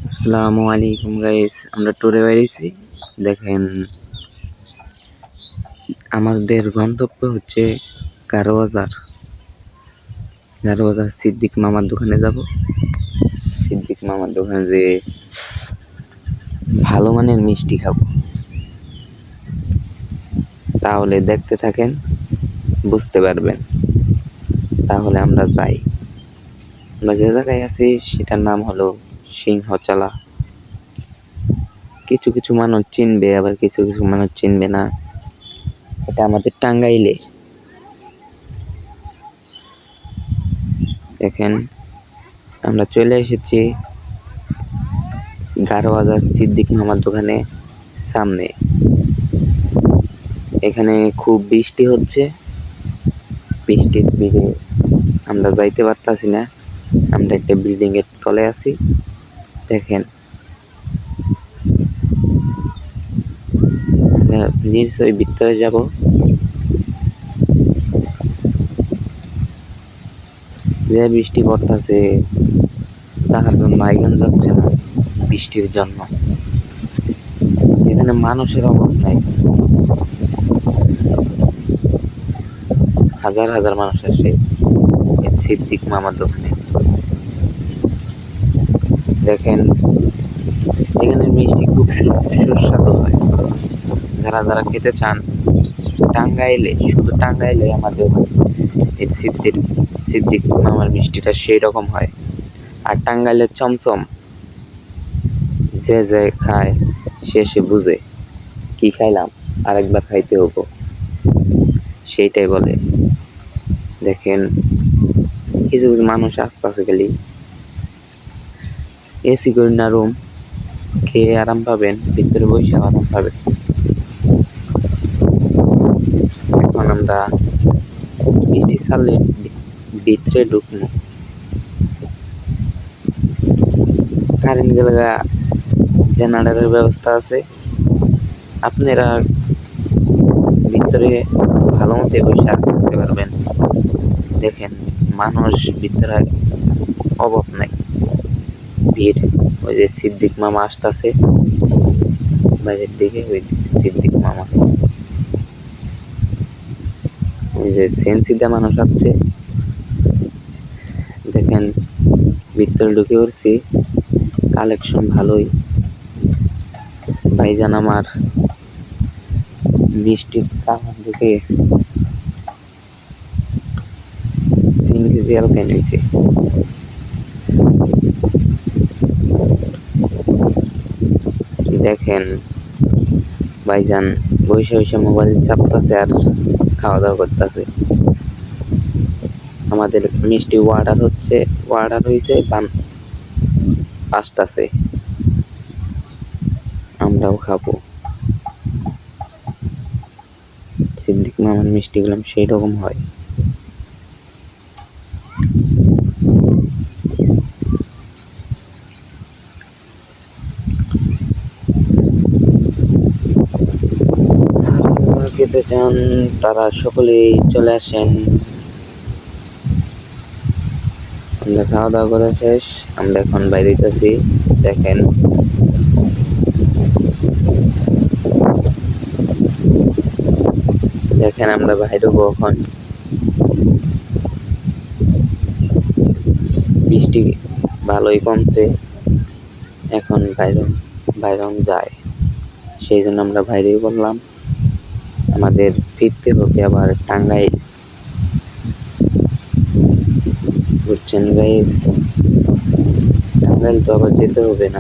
আসসালামু আলাইকুম গাইস, আমরা ট্যুরে বেরিয়েছি। দেখেন, আমাদের গন্তব্য হচ্ছে গারো বাজার। সিদ্দিক মামার দোকানে যাব। সিদ্দিক মামার দোকানে যে ভালো মানের মিষ্টি খাবো। তাহলে দেখতে থাকেন, বুঝতে পারবেন। তাহলে আমরা যাই। আমরা যে জায়গায় আছি সেটার নাম হলো সিংহচালা। কিছু কিছু মানুষ চিনবে, আবার কিছু কিছু মানুষ চিনবে না। এটা আমাদের টাঙ্গাইলে। দেখেন, আমরা চলে এসেছি গারো বাজার সিদ্দিক মামার দোকানে সামনে। এখানে খুব বৃষ্টি হচ্ছে। বৃষ্টির দিকে আমরা যাইতে পারতাছি না। আমরা একটা বিল্ডিং এর তলে আছি। দেখেন, নিশ্চয়ই ভিতরে যাব। যে বৃষ্টি পড়তেছে তার জন্য আইগান যাচ্ছে না, বৃষ্টির জন্য। এখানে মানুষের অভাব নাই। হাজার হাজার মানুষ আসে সিদ্দিক মামার দোকানে। দেখেন, এখানে মিষ্টি খুব সুস্বাদু হয়। যারা যারা খেতে চান, টাঙ্গাইলে, শুধু টাঙ্গাইলে আমাদের এই সিদ্দিক মামার মিষ্টিটা সেই রকম হয়। আর টাঙ্গাইলের চমচম যে যে খায় সে বুঝে কি খাইলাম, আরেকবার খাইতে হবো, সেইটাই বলে। দেখেন, কিছু কিছু মানুষ আসতেছে খালি। এসি করি না রুম, খেয়ে আরাম পাবেন, ভিতরে বসে আরাম পাবেন। এখন আমরা মিষ্টি ছাড়লে ভিতরে ঢুকবো। কারেন্ট গেলে জেনারেটরের ব্যবস্থা আছে। আপনারা ভিতরে ভালো মতো বসে থাকতে পারবেন। দেখেন, মানুষ ভিতরে অভাব নাই, ভিড়। ওই যে সিদ্দিক মামা আসতেছে বাইরের দিকে, ওই সিদ্দিক মামা। ওই যে সেন্সিদা মানুষ আসছে। দেখেন, ভিতরে ঢুকে পড়ছি। কালেকশন ভালোই। ভাইজান আমার মিষ্টির কামান ঢুকে 3 কেজি আলকাই নিয়েছে। দেখেন, ভাইজান বসে বসে মোবাইল চাপতেছে আর খাওয়া দাওয়া করতেছে। আমাদের মিষ্টি অর্ডার হয়েছে, আসতেছে, আমরাও খাবো। সিদ্দিক মামার মিষ্টি গুলো সেই রকম হয়। খেতে চান তারা সকলেই চলে আসেন। আমরা খাওয়া দাওয়া করা শেষ, আমরা এখন বাইরে যাচ্ছি। দেখেন আমরা বাইরে হবো এখন। বৃষ্টি ভালোই কমছে, এখন বাইরে যায়। সেই জন্য আমরা বাইরে বললাম। আমাদের ফিরতে হবে আবার টাঙ্গাইল। বুঝছেন গাইস, টাঙ্গাইল তো আবার যেতে হবে না।